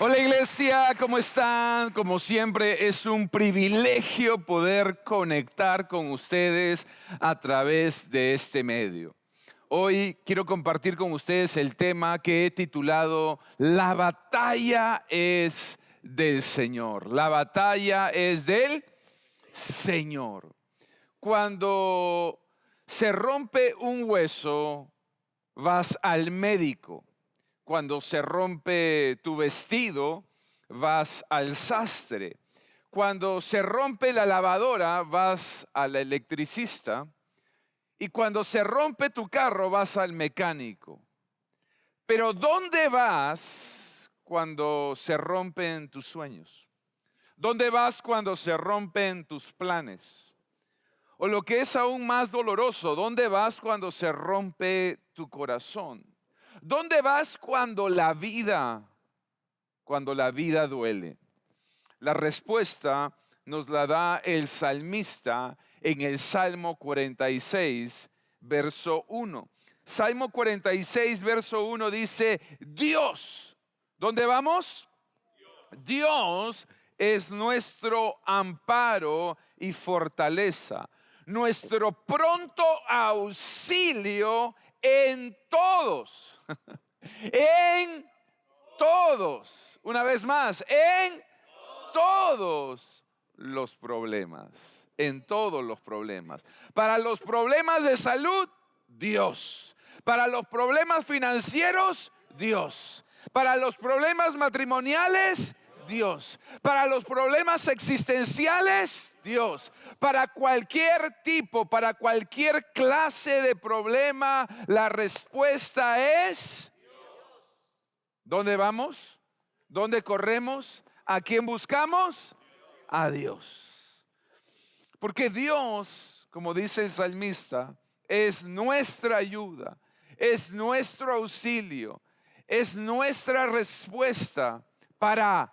Hola iglesia, ¿cómo están? Como siempre es un privilegio poder conectar con ustedes a través de este medio. Hoy quiero compartir con ustedes el tema que he titulado La batalla es del Señor. La batalla es del Señor. Cuando se rompe un hueso, vas al médico. Cuando se rompe tu vestido, vas al sastre. Cuando se rompe la lavadora, vas al electricista. Y cuando se rompe tu carro, vas al mecánico. Pero ¿dónde vas cuando se rompen tus sueños? ¿Dónde vas cuando se rompen tus planes? O lo que es aún más doloroso, ¿dónde vas cuando se rompe tu corazón? ¿Dónde vas cuando la vida duele? La respuesta nos la da el salmista en el Salmo 46, verso 1. Salmo 46, verso 1 dice, Dios, ¿dónde vamos? Dios es nuestro amparo y fortaleza, nuestro pronto auxilio en todos, en todos, una vez más, en todos los problemas, en todos los problemas. Para los problemas de salud, Dios. Para los problemas financieros, Dios. Para los problemas matrimoniales, Dios. Para los problemas existenciales, Dios. Para cualquier tipo, para cualquier clase de problema, la respuesta es ¿dónde vamos? ¿Dónde corremos? ¿A quién buscamos? A Dios. Porque Dios, como dice el salmista, es nuestra ayuda, es nuestro auxilio, es nuestra respuesta para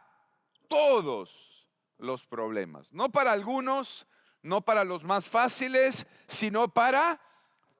todos los problemas. No para algunos, no para los más fáciles, sino para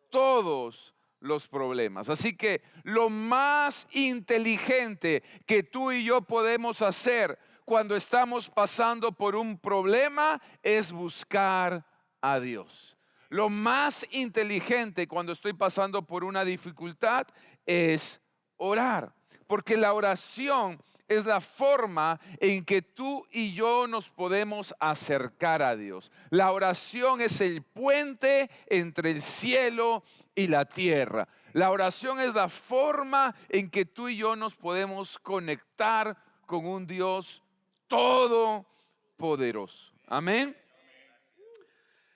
todos los problemas. Así que lo más inteligente que tú y yo podemos hacer cuando estamos pasando por un problema es buscar a Dios. Lo más inteligente cuando estoy pasando por una dificultad es orar, porque la oración es la forma en que tú y yo nos podemos acercar a Dios. La oración es el puente entre el cielo y la tierra. La oración es la forma en que tú y yo nos podemos conectar con un Dios todopoderoso. Amén.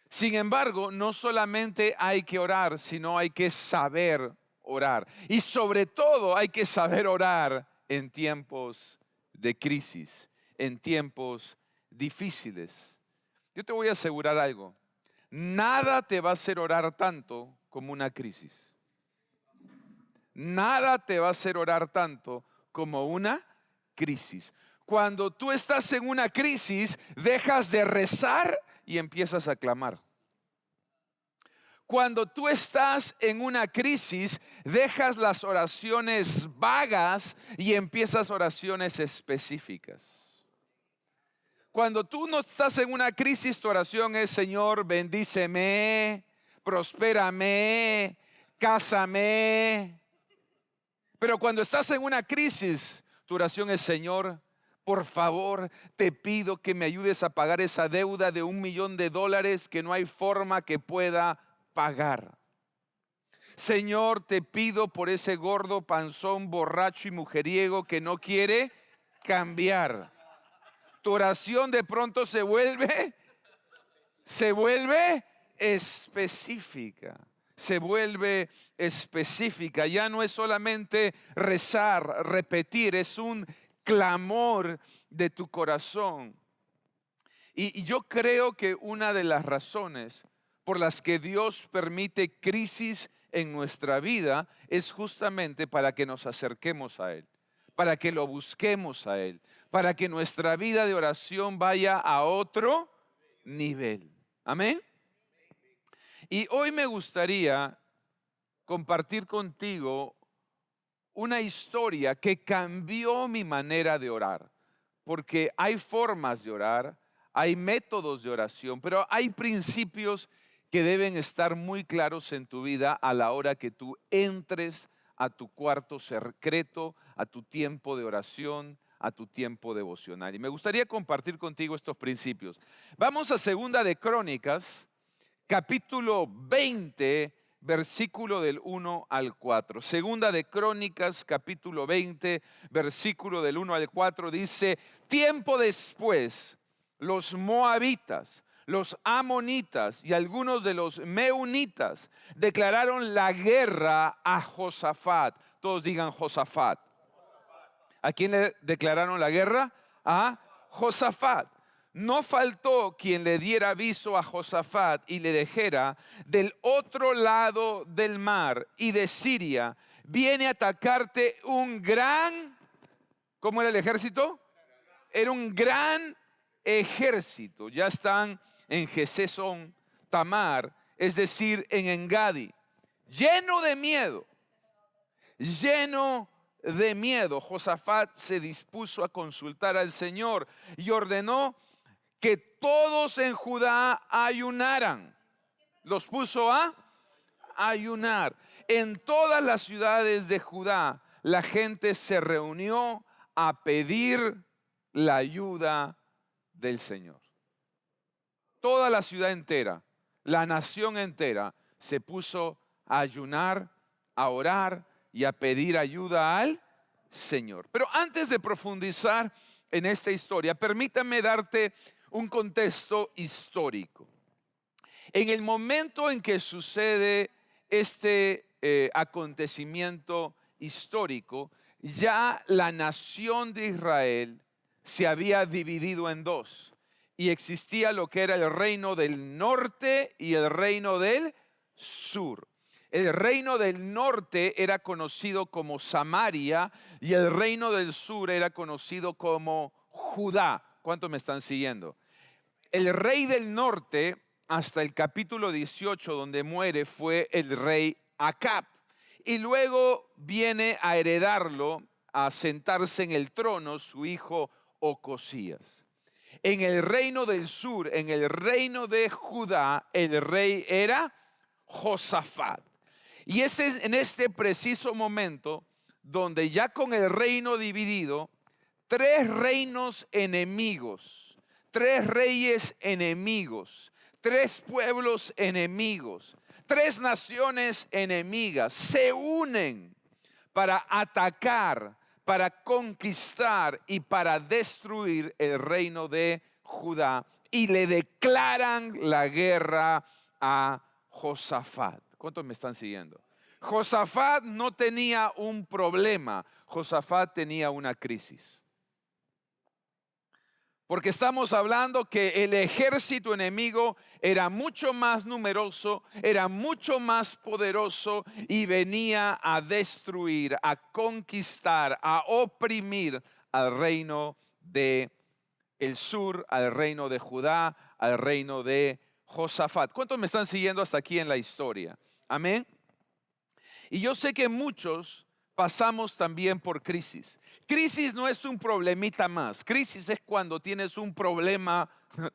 Sin embargo, no solamente hay que orar, sino hay que saber orar. Y sobre todo hay que saber orar en tiempos de crisis, en tiempos difíciles. Yo te voy a asegurar algo. Nada te va a hacer orar tanto como una crisis. Nada te va a hacer orar tanto como una crisis. Cuando tú estás en una crisis, dejas de rezar y empiezas a clamar. Cuando tú estás en una crisis, dejas las oraciones vagas y empiezas oraciones específicas. Cuando tú no estás en una crisis, tu oración es: Señor, bendíceme, prospérame, cásame. Pero cuando estás en una crisis, tu oración es: Señor, por favor, te pido que me ayudes a pagar esa deuda de $1,000,000 que no hay forma que pueda pagar. Señor, te pido por ese gordo, panzón, borracho y mujeriego que no quiere cambiar. Tu oración de pronto se vuelve específica. Se vuelve específica. Ya no es solamente rezar, repetir, es un clamor de tu corazón. Y yo creo que una de las razones por las que Dios permite crisis en nuestra vida es justamente para que nos acerquemos a Él, para que lo busquemos a Él, para que nuestra vida de oración vaya a otro nivel. Amén. Y hoy me gustaría compartir contigo una historia que cambió mi manera de orar, porque hay formas de orar, hay métodos de oración, pero hay principios que deben estar muy claros en tu vida a la hora que tú entres a tu cuarto secreto, a tu tiempo de oración, a tu tiempo devocional. Y me gustaría compartir contigo estos principios. Vamos a Segunda de Crónicas, capítulo 20, versículo del 1 al 4. Segunda de Crónicas, capítulo 20, versículo del 1 al 4 dice: tiempo después, los moabitas, los amonitas y algunos de los meunitas declararon la guerra a Josafat. Todos digan Josafat. ¿A quién le declararon la guerra? A Josafat. No faltó quien le diera aviso a Josafat y le dijera: del otro lado del mar y de Siria viene a atacarte un gran, ¿cómo era el ejército? Era un gran ejército. Ya están en Gesesón Tamar, es decir, en Engadi, lleno de miedo, lleno de miedo. Josafat se dispuso a consultar al Señor y ordenó que todos en Judá ayunaran. Los puso a ayunar. En todas las ciudades de Judá la gente se reunió a pedir la ayuda del Señor. Toda la ciudad entera, la nación entera se puso a ayunar, a orar y a pedir ayuda al Señor. Pero antes de profundizar en esta historia, permítame darte un contexto histórico. En el momento en que sucede este acontecimiento histórico, ya la nación de Israel se había dividido en dos y existía lo que era el reino del norte y el reino del sur. El reino del norte era conocido como Samaria y el reino del sur era conocido como Judá. ¿Cuántos me están siguiendo? El rey del norte, hasta el capítulo 18 donde muere, fue el rey Acab. Y luego viene a heredarlo, a sentarse en el trono, su hijo Ocosías. En el reino del sur, en el reino de Judá, el rey era Josafat. Y es en este preciso momento donde ya con el reino dividido, tres reinos enemigos, tres reyes enemigos, tres pueblos enemigos, tres naciones enemigas se unen para atacar, para conquistar y para destruir el reino de Judá y le declaran la guerra a Josafat. ¿Cuántos me están siguiendo? Josafat no tenía un problema, Josafat tenía una crisis. Porque estamos hablando que el ejército enemigo era mucho más numeroso, era mucho más poderoso y venía a destruir, a conquistar, a oprimir al reino de el sur, al reino de Judá, al reino de Josafat. ¿Cuántos me están siguiendo hasta aquí en la historia? Amén. Y yo sé que muchos pasamos también por crisis. Crisis no es un problemita más. Crisis es cuando tienes un problema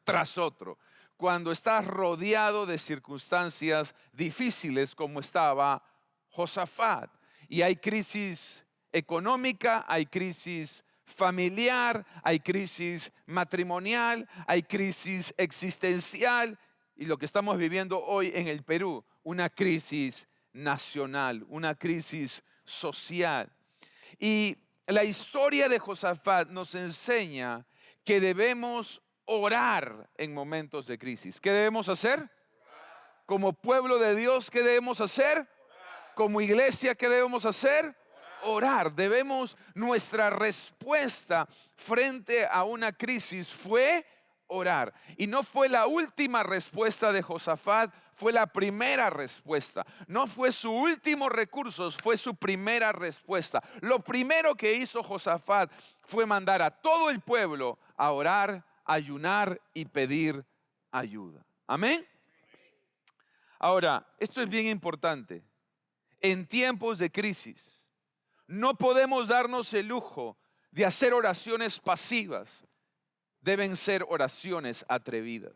tras otro. Cuando estás rodeado de circunstancias difíciles como estaba Josafat. Y hay crisis económica, hay crisis familiar, hay crisis matrimonial, hay crisis existencial. Y lo que estamos viviendo hoy en el Perú, una crisis nacional, una crisis social. Y la historia de Josafat nos enseña que debemos orar en momentos de crisis. ¿Qué debemos hacer? Como pueblo de Dios, ¿qué debemos hacer? Como iglesia, ¿qué debemos hacer? Orar. Debemos, nuestra respuesta frente a una crisis fue orar. Y no fue la última respuesta de Josafat, fue la primera respuesta. No fue su último recurso, fue su primera respuesta. Lo primero que hizo Josafat fue mandar a todo el pueblo a orar, ayunar y pedir ayuda. Amén. Ahora, esto es bien importante. En tiempos de crisis, No podemos darnos el lujo de hacer oraciones pasivas. Deben ser oraciones atrevidas.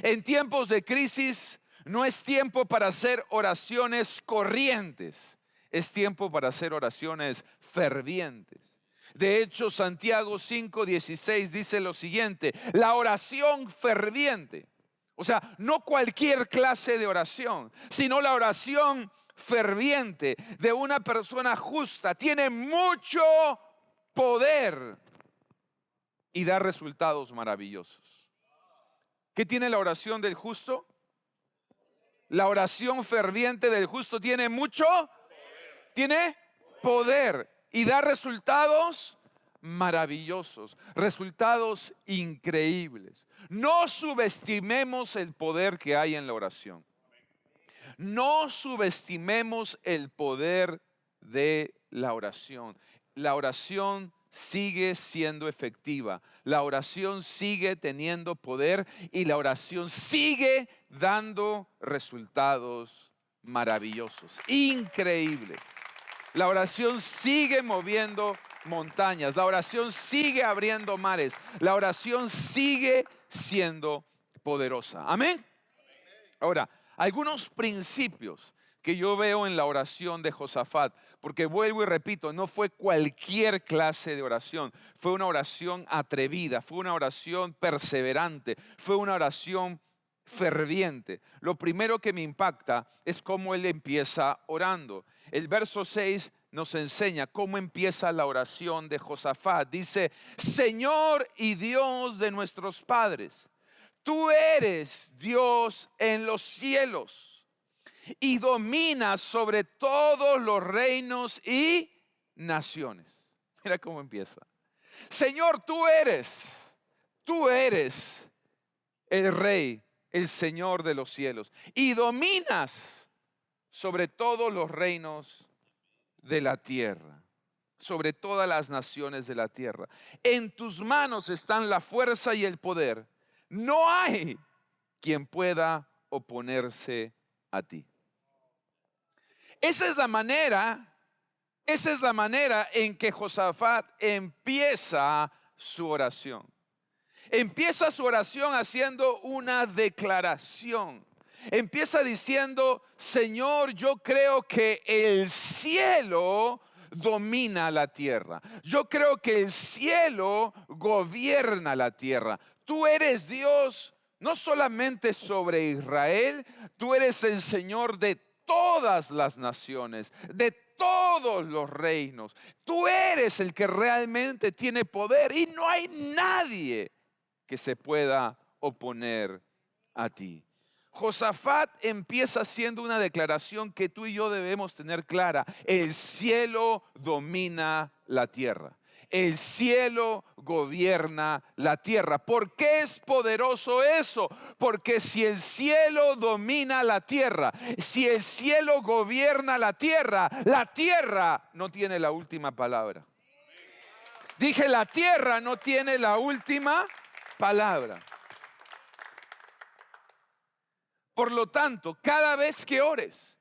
En tiempos de crisis no es tiempo para hacer oraciones corrientes. Es tiempo para hacer oraciones fervientes. De hecho, Santiago 5:16 dice lo siguiente: la oración ferviente, o sea, no cualquier clase de oración, sino la oración ferviente de una persona justa, tiene mucho poder y da resultados maravillosos. ¿Qué tiene la oración del justo? La oración ferviente del justo tiene mucho, tiene poder y da resultados maravillosos, resultados increíbles. No subestimemos el poder que hay en la oración. No subestimemos el poder de la oración. La oración sigue siendo efectiva. La oración sigue teniendo poder y la oración sigue dando resultados maravillosos, increíbles. La oración sigue moviendo montañas. La oración sigue abriendo mares. La oración sigue siendo poderosa. Amén. Ahora, algunos principios que yo veo en la oración de Josafat, porque vuelvo y repito, no fue cualquier clase de oración, fue una oración atrevida, fue una oración perseverante, fue una oración ferviente. Lo primero que me impacta es cómo él empieza orando. El verso 6 nos enseña cómo empieza la oración de Josafat. Dice: Señor y Dios de nuestros padres, tú eres Dios en los cielos y dominas sobre todos los reinos y naciones. Mira cómo empieza. Señor, tú eres el Rey, el Señor de los cielos y dominas sobre todos los reinos de la tierra, sobre todas las naciones de la tierra. En tus manos están la fuerza y el poder. No hay quien pueda oponerse a ti. Esa es la manera en que Josafat empieza su oración. Empieza su oración haciendo una declaración. Empieza diciendo: Señor, yo creo que el cielo domina la tierra. Yo creo que el cielo gobierna la tierra. Tú eres Dios no solamente sobre Israel, tú eres el Señor de todas las naciones, de todos los reinos. Tú eres el que realmente tiene poder y no hay nadie que se pueda oponer a ti. Josafat empieza haciendo una declaración que tú y yo debemos tener clara: el cielo domina la tierra. El cielo gobierna la tierra. ¿Por qué es poderoso eso? Porque si el cielo domina la tierra, si el cielo gobierna la tierra no tiene la última palabra. Dije, la tierra no tiene la última palabra. Por lo tanto, cada vez que ores,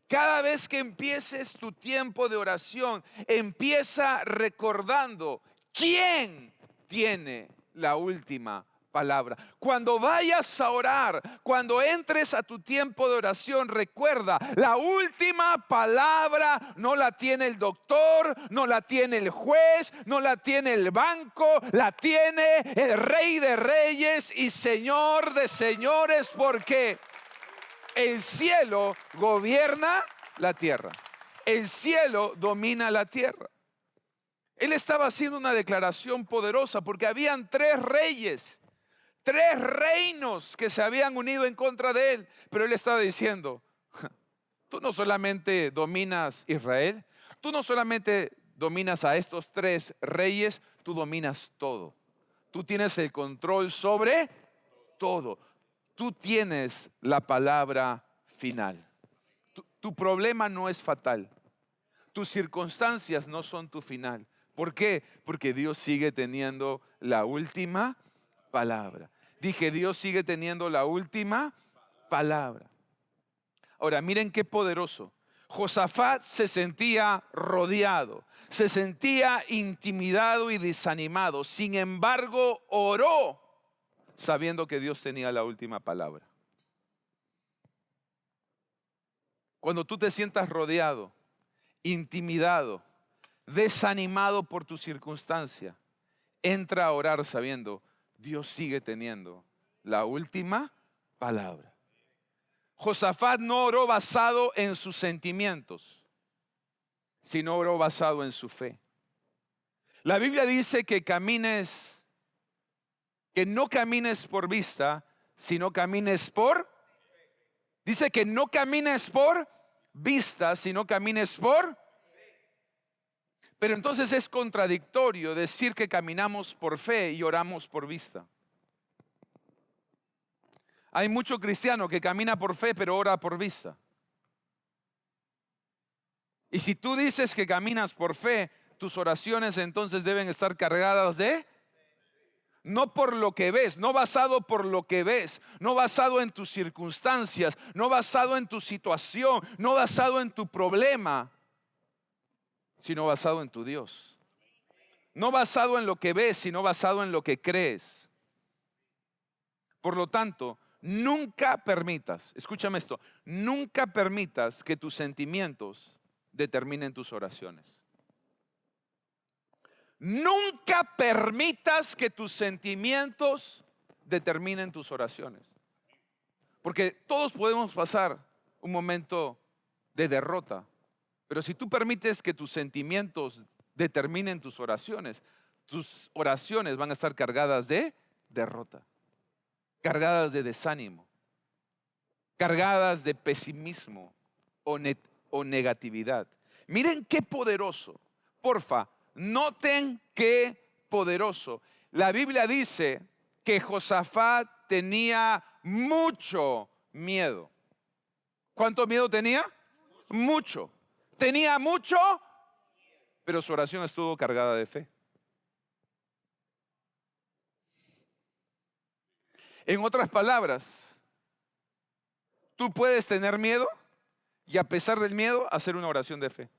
cada vez que empieces tu tiempo de oración, empieza recordando quién tiene la última palabra. Cuando vayas a orar, cuando entres a tu tiempo de oración, recuerda: la última palabra no la tiene el doctor, no la tiene el juez, no la tiene el banco, la tiene el Rey de Reyes y Señor de Señores, porque el cielo gobierna la tierra. El cielo domina la tierra. Él estaba haciendo una declaración poderosa porque habían 3 reyes, 3 reinos que se habían unido en contra de él. Pero él estaba diciendo: tú no solamente dominas Israel, tú no solamente dominas a estos 3 reyes, tú dominas todo. Tú tienes el control sobre todo. Tú tienes la palabra final. Tu problema no es fatal. Tus circunstancias no son tu final. ¿Por qué? Porque Dios sigue teniendo la última palabra. Dije, Dios sigue teniendo la última palabra. Ahora, miren qué poderoso. Josafat se sentía rodeado, se sentía intimidado y desanimado. Sin embargo, oró sabiendo que Dios tenía la última palabra. Cuando tú te sientas rodeado, intimidado, desanimado por tu circunstancia, entra a orar sabiendo, Dios sigue teniendo la última palabra. Josafat no oró basado en sus sentimientos, sino oró basado en su fe. La Biblia dice que no camines por vista, sino camines por. Dice que no camines por vista, sino camines por. Pero entonces es contradictorio decir que caminamos por fe y oramos por vista. Hay mucho cristiano que camina por fe pero ora por vista. Y si tú dices que caminas por fe, tus oraciones entonces deben estar cargadas de, no por lo que ves, no basado por lo que ves, no basado en tus circunstancias, no basado en tu situación, no basado en tu problema, sino basado en tu Dios. No basado en lo que ves, sino basado en lo que crees. Por lo tanto, nunca permitas, escúchame esto, nunca permitas que tus sentimientos determinen tus oraciones. Nunca permitas que tus sentimientos determinen tus oraciones. Porque todos podemos pasar un momento de derrota, pero si tú permites que tus sentimientos determinen tus oraciones van a estar cargadas de derrota, cargadas de desánimo, cargadas de pesimismo o negatividad. Miren qué poderoso. Porfa, noten qué poderoso. La Biblia dice que Josafat tenía mucho miedo. ¿Cuánto miedo tenía? Mucho. Tenía mucho, pero su oración estuvo cargada de fe. En otras palabras, tú puedes tener miedo y a pesar del miedo hacer una oración de fe.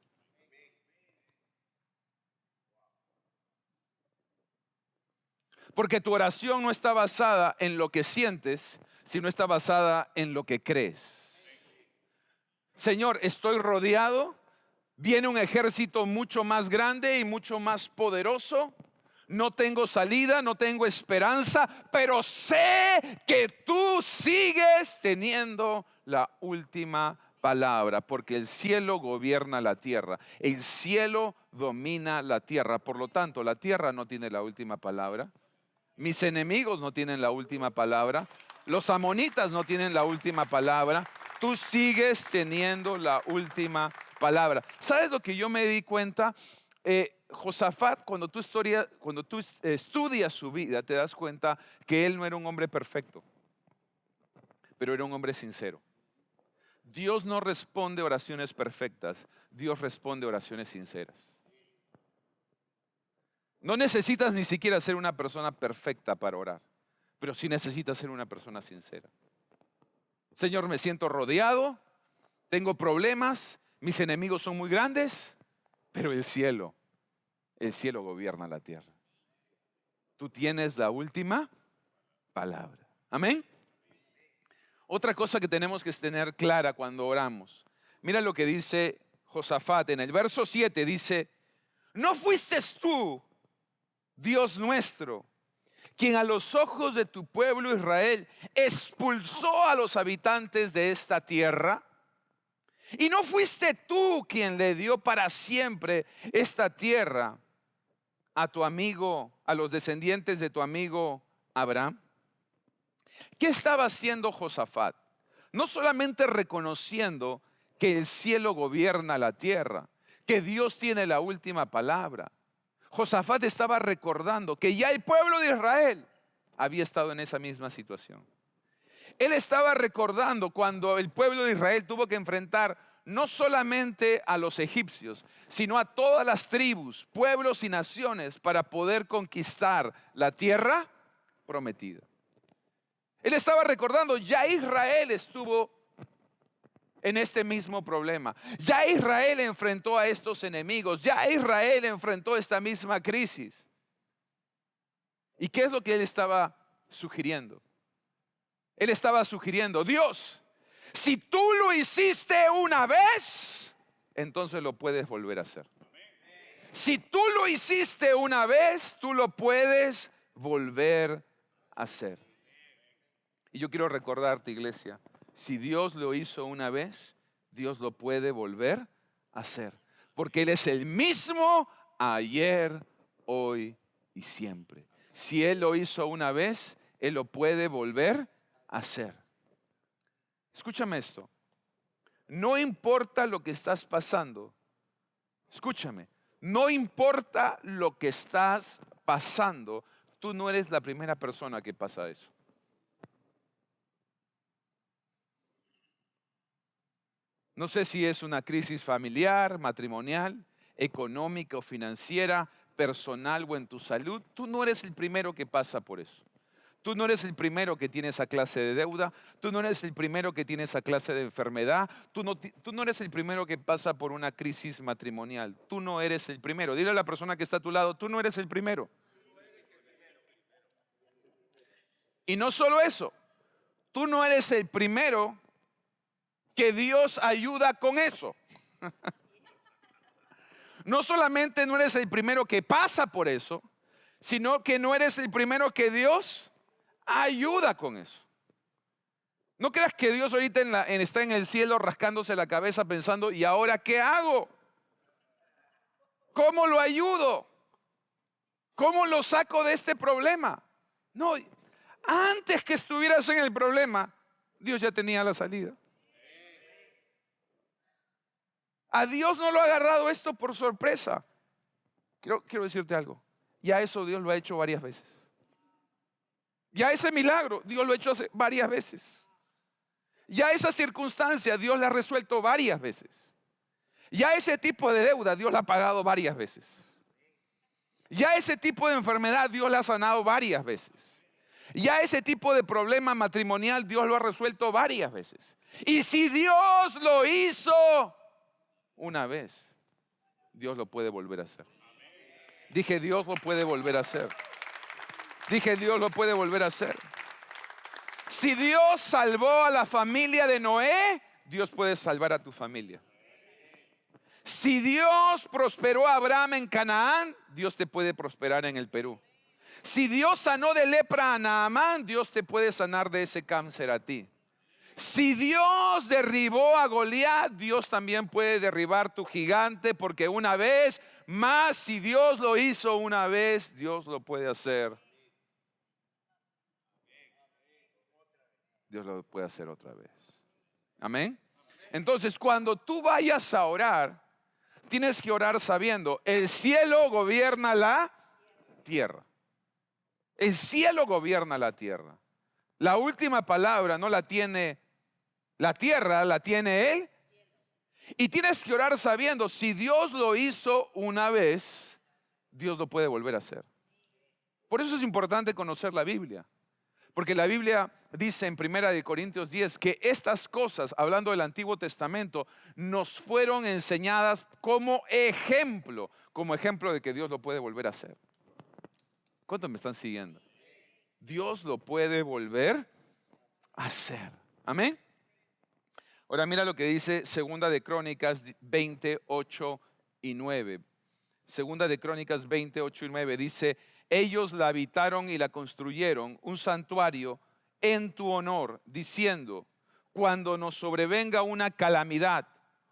Porque tu oración no está basada en lo que sientes, sino está basada en lo que crees. Señor, estoy rodeado, viene un ejército mucho más grande y mucho más poderoso. No tengo salida, no tengo esperanza, pero sé que tú sigues teniendo la última palabra, porque el cielo gobierna la tierra, el cielo domina la tierra. Por lo tanto, la tierra no tiene la última palabra. Mis enemigos no tienen la última palabra. Los amonitas no tienen la última palabra. Tú sigues teniendo la última palabra. ¿Sabes lo que yo me di cuenta? Josafat, cuando tú estudias su vida, te das cuenta que él no era un hombre perfecto, pero era un hombre sincero. Dios no responde oraciones perfectas, Dios responde oraciones sinceras. No necesitas ni siquiera ser una persona perfecta para orar, pero sí necesitas ser una persona sincera. Señor, me siento rodeado, tengo problemas, mis enemigos son muy grandes, pero el cielo gobierna la tierra. Tú tienes la última palabra. Amén. Otra cosa que tenemos que tener clara cuando oramos. Mira lo que dice Josafat en el verso 7, dice: ¿no fuiste tú, Dios nuestro, quien a los ojos de tu pueblo Israel expulsó a los habitantes de esta tierra? ¿Y no fuiste tú quien le dio para siempre esta tierra a tu amigo, a los descendientes de tu amigo Abraham? ¿Qué estaba haciendo Josafat? No solamente reconociendo que el cielo gobierna la tierra, que Dios tiene la última palabra. Josafat estaba recordando que ya el pueblo de Israel había estado en esa misma situación. Él estaba recordando cuando el pueblo de Israel tuvo que enfrentar no solamente a los egipcios, sino a todas las tribus, pueblos y naciones para poder conquistar la tierra prometida. Él estaba recordando, ya Israel estuvo en este mismo problema. Ya Israel enfrentó a estos enemigos, ya Israel enfrentó esta misma crisis. ¿Y qué es lo que él estaba sugiriendo? Él estaba sugiriendo, Dios, si tú lo hiciste una vez, entonces lo puedes volver a hacer. Si tú lo hiciste una vez, tú lo puedes volver a hacer. Y yo quiero recordarte, iglesia, si Dios lo hizo una vez, Dios lo puede volver a hacer. Porque Él es el mismo ayer, hoy y siempre. Si Él lo hizo una vez, Él lo puede volver a hacer. Escúchame esto. No importa lo que estás pasando. Escúchame. No importa lo que estás pasando. Tú no eres la primera persona que pasa eso. No sé si es una crisis familiar, matrimonial, económica o financiera, personal o en tu salud. Tú no eres el primero que pasa por eso. Tú no eres el primero que tiene esa clase de deuda. Tú no eres el primero que tiene esa clase de enfermedad. Tú no eres el primero que pasa por una crisis matrimonial. Tú no eres el primero. Dile a la persona que está a tu lado, tú no eres el primero. Y no solo eso, tú no eres el primero que Dios ayuda con eso. No solamente no eres el primero que pasa por eso, sino que no eres el primero que Dios ayuda con eso. No creas que Dios ahorita está en el cielo rascándose la cabeza pensando, ¿y ahora qué hago? ¿Cómo lo ayudo? ¿Cómo lo saco de este problema? No, antes que estuvieras en el problema, Dios ya tenía la salida. A Dios no lo ha agarrado esto por sorpresa. Quiero decirte algo. Ya eso Dios lo ha hecho varias veces. Ya ese milagro Dios lo ha hecho varias veces. Ya esa circunstancia Dios la ha resuelto varias veces. Ya ese tipo de deuda Dios la ha pagado varias veces. Ya ese tipo de enfermedad Dios la ha sanado varias veces. Ya ese tipo de problema matrimonial Dios lo ha resuelto varias veces. Y si Dios lo hizo una vez, Dios lo puede volver a hacer. Dije, Dios lo puede volver a hacer. Dije, Dios lo puede volver a hacer. Si Dios salvó a la familia de Noé, Dios puede salvar a tu familia. Si Dios prosperó a Abraham en Canaán, Dios te puede prosperar en el Perú. Si Dios sanó de lepra a Naamán, Dios te puede sanar de ese cáncer a ti. Si Dios derribó a Goliat, Dios también puede derribar tu gigante, porque una vez más, si Dios lo hizo una vez, Dios lo puede hacer. Dios lo puede hacer otra vez. Amén. Entonces, cuando tú vayas a orar, tienes que orar sabiendo, el cielo gobierna la tierra. El cielo gobierna la tierra. La última palabra no la tiene la tierra, la tiene Él. Y tienes que orar sabiendo, si Dios lo hizo una vez, Dios lo puede volver a hacer. Por eso es importante conocer la Biblia. Porque la Biblia dice en 1 Corintios 10 que estas cosas, hablando del Antiguo Testamento, nos fueron enseñadas como ejemplo de que Dios lo puede volver a hacer. ¿Cuántos me están siguiendo? Dios lo puede volver a hacer. Amén. Ahora mira lo que dice Segunda de Crónicas 28 y 9. Segunda de Crónicas 28 y 9 dice, ellos la habitaron y la construyeron un santuario en tu honor, diciendo, cuando nos sobrevenga una calamidad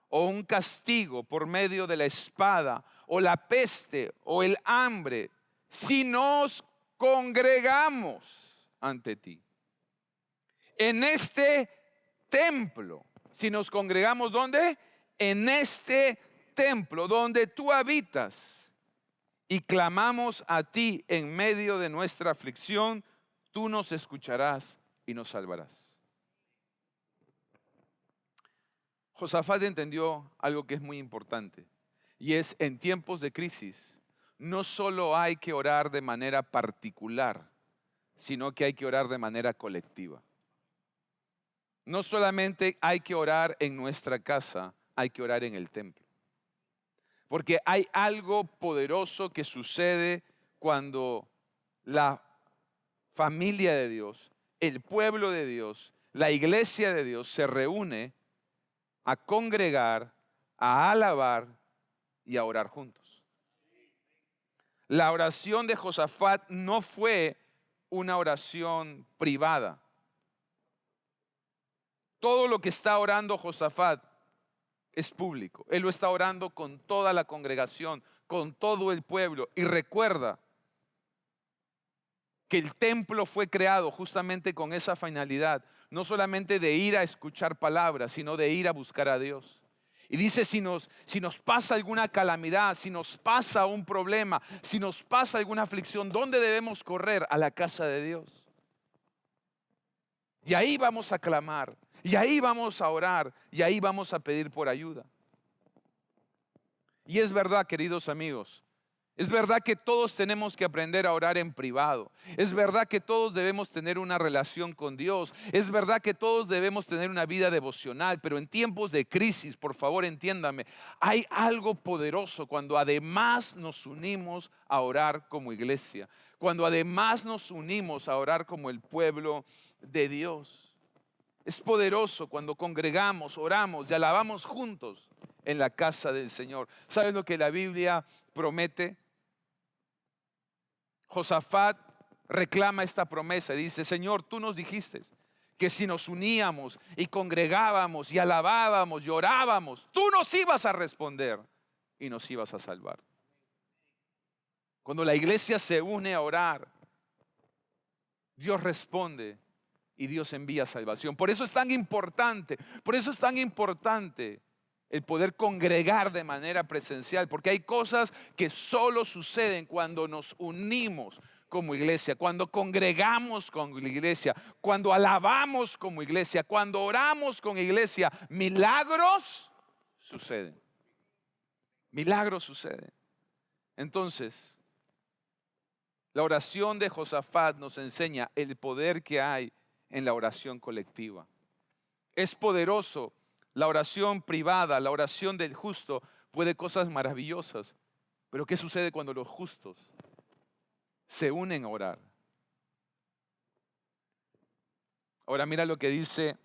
o un castigo por medio de la espada o la peste o el hambre, si nos congregamos ante ti en este templo, si nos congregamos ¿dónde? En este templo donde tú habitas y clamamos a ti en medio de nuestra aflicción, tú nos escucharás y nos salvarás. Josafat entendió algo que es muy importante, y es en tiempos de crisis no solo hay que orar de manera particular, sino que hay que orar de manera colectiva. no solamente hay que orar en nuestra casa, hay que orar en el templo. Porque hay algo poderoso que sucede cuando la familia de Dios, el pueblo de Dios, la iglesia de Dios se reúne a congregar, a alabar y a orar juntos. La oración de Josafat no fue una oración privada. Todo lo que está orando Josafat es público. Él lo está orando con toda la congregación, con todo el pueblo. Y recuerda que el templo fue creado justamente con esa finalidad, no solamente de ir a escuchar palabras, sino de ir a buscar a Dios. Y dice, si nos pasa alguna calamidad, si nos pasa un problema, si nos pasa alguna aflicción, ¿dónde debemos correr? A la casa de Dios. Y ahí vamos a clamar, y ahí vamos a orar, y ahí vamos a pedir por ayuda. Y es verdad, queridos amigos, es verdad que todos tenemos que aprender a orar en privado. Es verdad que todos debemos tener una relación con Dios. Es verdad que todos debemos tener una vida devocional. Pero en tiempos de crisis, por favor entiéndame, hay algo poderoso cuando además nos unimos a orar como iglesia. Cuando además nos unimos a orar como el pueblo de Dios. Es poderoso cuando congregamos, oramos y alabamos juntos en la casa del Señor. ¿Sabes lo que la Biblia promete? Josafat reclama esta promesa y dice, Señor, tú nos dijiste que si nos uníamos y congregábamos y alabábamos y orábamos, tú nos ibas a responder y nos ibas a salvar. Cuando la iglesia se une a orar, Dios responde y Dios envía salvación. Por eso es tan importante, el poder congregar de manera presencial, porque hay cosas que solo suceden cuando nos unimos como iglesia, cuando congregamos como iglesia, cuando alabamos como iglesia, cuando oramos como iglesia. Milagros suceden. Milagros suceden. Entonces, la oración de Josafat nos enseña el poder que hay en la oración colectiva. Es poderoso. La oración privada, la oración del justo puede cosas maravillosas. Pero ¿qué sucede cuando los justos se unen a orar? Ahora mira lo que dice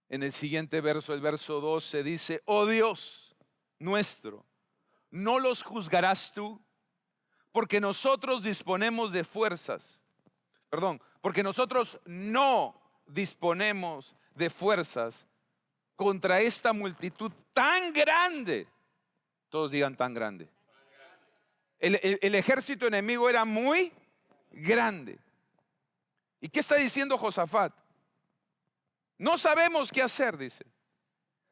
en el siguiente verso, el verso 12, dice, oh Dios nuestro, ¿no los juzgarás tú? Porque nosotros disponemos de fuerzas. Porque nosotros no disponemos de fuerzas contra esta multitud tan grande. Todos digan tan grande. El ejército enemigo era muy grande. ¿Y qué está diciendo Josafat? No sabemos qué hacer, dice.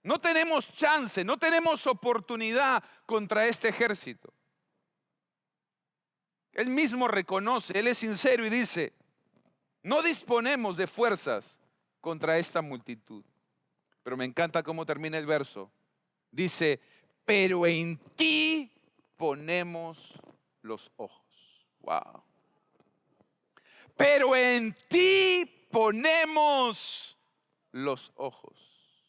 No tenemos chance, no tenemos oportunidad contra este ejército. Él mismo reconoce, él es sincero y dice, no disponemos de fuerzas contra esta multitud. Pero me encanta cómo termina el verso. Dice, pero en ti ponemos los ojos. Wow. Pero en ti ponemos los ojos.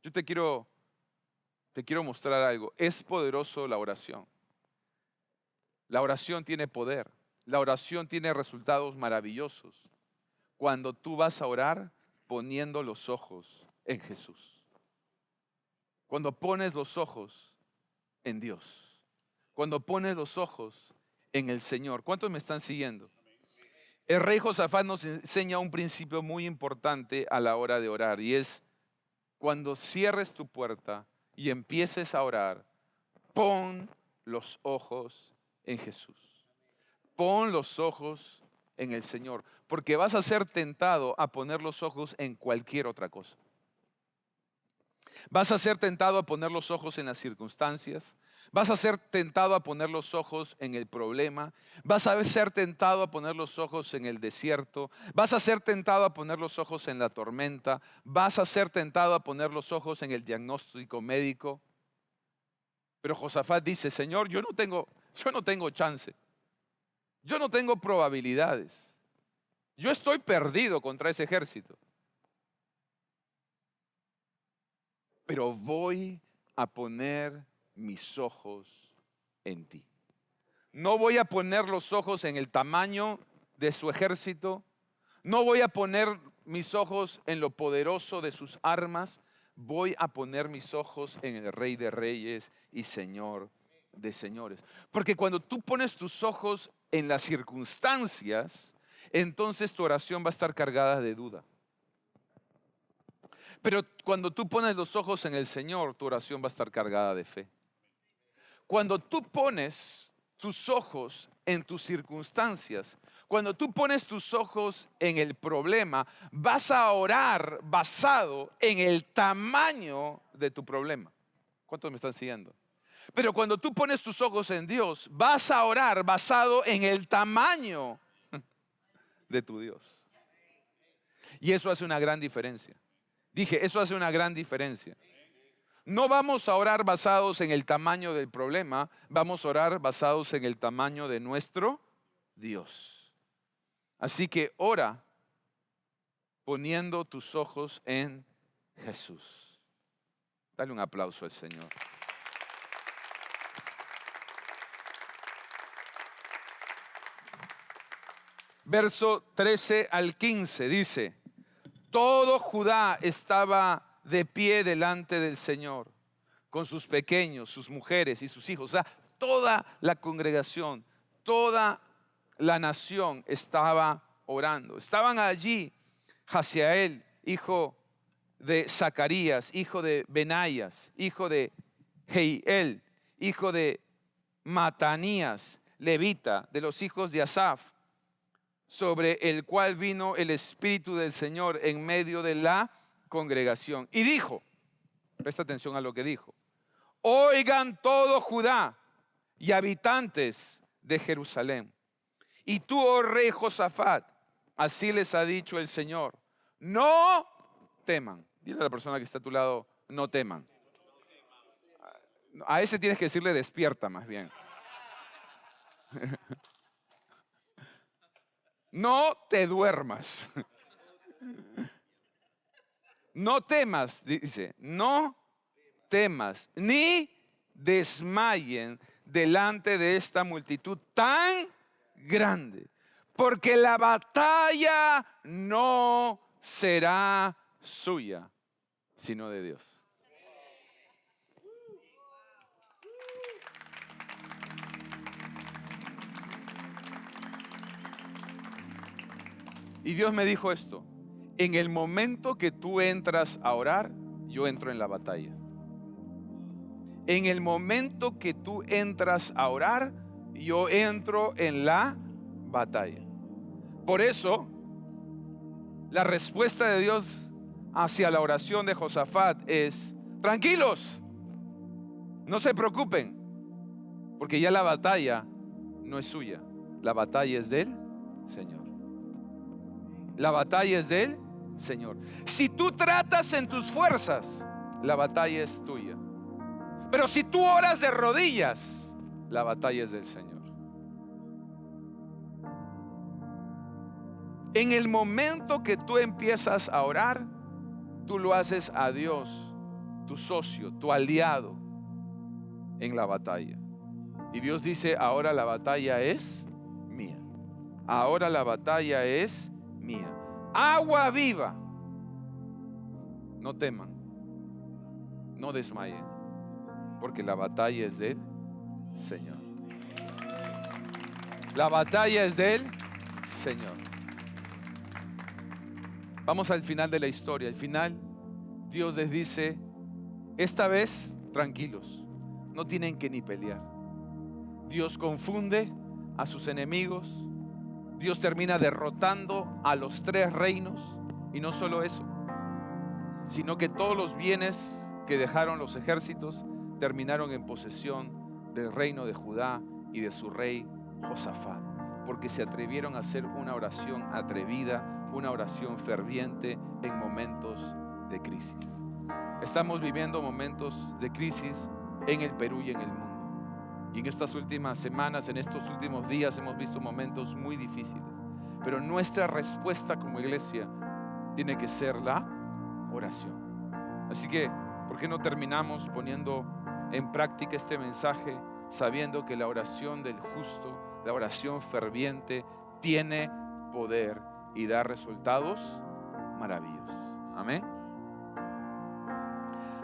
Yo te quiero mostrar algo. Es poderoso la oración. La oración tiene poder. La oración tiene resultados maravillosos. Cuando tú vas a orar poniendo los ojos en Jesús. Cuando pones los ojos en Dios. Cuando pones los ojos en el Señor. ¿Cuántos me están siguiendo? El rey Josafat nos enseña un principio muy importante a la hora de orar, y es cuando cierres tu puerta y empieces a orar, pon los ojos en Jesús. Pon los ojos en el Señor, porque vas a ser tentado a poner los ojos en cualquier otra cosa. Vas a ser tentado a poner los ojos en las circunstancias. Vas a ser tentado a poner los ojos en el problema. Vas a ser tentado a poner los ojos en el desierto. Vas a ser tentado a poner los ojos en la tormenta. Vas a ser tentado a poner los ojos en el diagnóstico médico. Pero Josafat dice, Señor, yo no tengo chance. Yo no tengo probabilidades. Yo estoy perdido contra ese ejército. pero voy a poner mis ojos en ti. No voy a poner los ojos en el tamaño de su ejército. No voy a poner mis ojos en lo poderoso de sus armas. Voy a poner mis ojos en el Rey de Reyes y Señor de señores. Porque cuando tú pones tus ojos en las circunstancias, entonces tu oración va a estar cargada de duda. Pero cuando tú pones los ojos en el Señor, tu oración va a estar cargada de fe. Cuando tú pones tus ojos en tus circunstancias, cuando tú pones tus ojos en el problema, vas a orar basado en el tamaño de tu problema. ¿Cuántos me están siguiendo? Pero cuando tú pones tus ojos en Dios, vas a orar basado en el tamaño de tu Dios. Y eso hace una gran diferencia. Dije, eso hace una gran diferencia. No vamos a orar basados en el tamaño del problema, vamos a orar basados en el tamaño de nuestro Dios. Así que ora poniendo tus ojos en Jesús. Dale un aplauso al Señor. Verso 13 al 15 dice: todo Judá estaba de pie delante del Señor, con sus pequeños, sus mujeres y sus hijos. O sea, toda la congregación, toda la nación estaba orando. Estaban allí Jaziel, hijo de Zacarías, hijo de Benaías, hijo de Jehiel, hijo de Matanías, levita, de los hijos de Asaf, sobre el cual vino el Espíritu del Señor en medio de la congregación. Y dijo, presta atención a lo que dijo: oigan todo Judá y habitantes de Jerusalén. Y tú, oh rey Josafat, así les ha dicho el Señor: no teman. Dile a la persona que está a tu lado: no teman. A ese tienes que decirle: despierta, más bien. No te duermas. No temas, dice, no temas, ni desmayen delante de esta multitud tan grande, porque la batalla no será suya, sino de Dios. Y Dios me dijo esto: en el momento que tú entras a orar, yo entro en la batalla. En el momento que tú entras a orar, yo entro en la batalla. Por eso, la respuesta de Dios hacia la oración de Josafat es: tranquilos, no se preocupen, porque ya la batalla no es suya, la batalla es del Señor. La batalla es del Señor. Si tú tratas en tus fuerzas, la batalla es tuya. Pero si tú oras de rodillas, la batalla es del Señor. En el momento que tú empiezas a orar, tú lo haces a Dios, tu socio, tu aliado en la batalla. Y Dios dice: ahora la batalla es mía. Ahora la batalla es mía. Agua viva. No teman, no desmayen, porque la batalla es del Señor. La batalla es del Señor. Vamos al final de la historia. Al final, Dios les dice: esta vez tranquilos, no tienen que ni pelear. Dios confunde a sus enemigos. Dios termina derrotando a los 3 reinos. Y no solo eso, sino que todos los bienes que dejaron los ejércitos terminaron en posesión del reino de Judá y de su rey Josafat, porque se atrevieron a hacer una oración atrevida, una oración ferviente en momentos de crisis. Estamos viviendo momentos de crisis en el Perú y en el mundo. Y en estas últimas semanas, en estos últimos días, hemos visto momentos muy difíciles. Pero nuestra respuesta como iglesia tiene que ser la oración. Así que ¿Por qué no terminamos poniendo en práctica este mensaje, sabiendo que la oración del justo, la oración ferviente, tiene poder y da resultados maravillosos? Amén.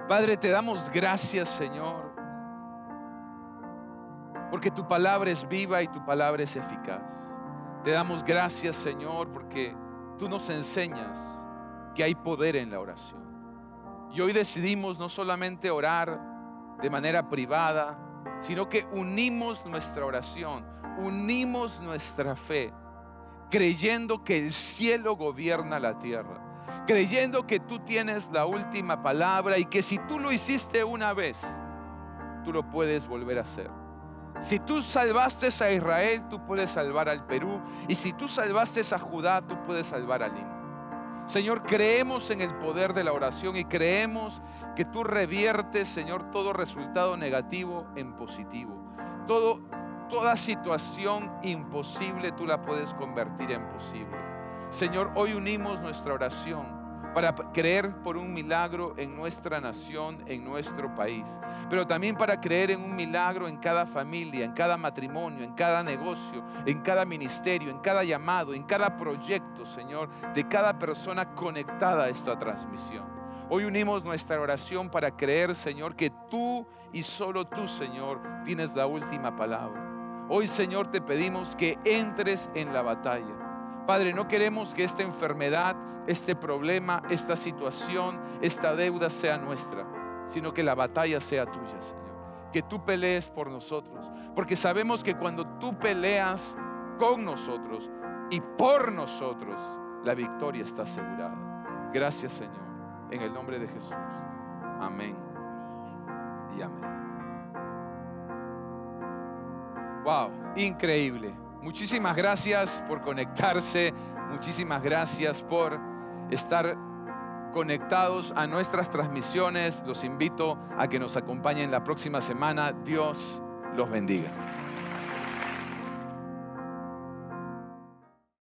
Padre, te damos gracias, Señor, porque tu palabra es viva y tu palabra es eficaz. Te damos gracias, Señor, porque tú nos enseñas que hay poder en la oración. Y hoy decidimos no solamente orar de manera privada, sino que unimos nuestra oración, unimos nuestra fe, creyendo que el cielo gobierna la tierra, creyendo que tú tienes la última palabra y que si tú lo hiciste una vez, tú lo puedes volver a hacer. Si tú salvaste a Israel, tú puedes salvar al Perú. Y si tú salvaste a Judá, tú puedes salvar a Lima. Señor, creemos en el poder de la oración y creemos que tú reviertes, Señor, todo resultado negativo en positivo. Toda situación imposible tú la puedes convertir en posible. Señor, hoy unimos nuestra oración para creer por un milagro en nuestra nación, en nuestro país, pero también para creer en un milagro en cada familia, en cada matrimonio, en cada negocio, en cada ministerio, en cada llamado, en cada proyecto, Señor, de cada persona conectada a esta transmisión. Hoy unimos nuestra oración para creer, Señor, que tú y solo tú, Señor, tienes la última palabra. Hoy, Señor, te pedimos que entres en la batalla. Padre, no queremos que esta enfermedad, este problema, esta situación, esta deuda sea nuestra, sino que la batalla sea tuya, Señor. Que tú pelees por nosotros, porque sabemos que cuando tú peleas con nosotros y por nosotros, la victoria está asegurada. Gracias, Señor, en el nombre de Jesús. Amén y amén. Wow, increíble. Muchísimas gracias por conectarse, muchísimas gracias por estar conectados a nuestras transmisiones. Los invito a que nos acompañen la próxima semana. Dios los bendiga.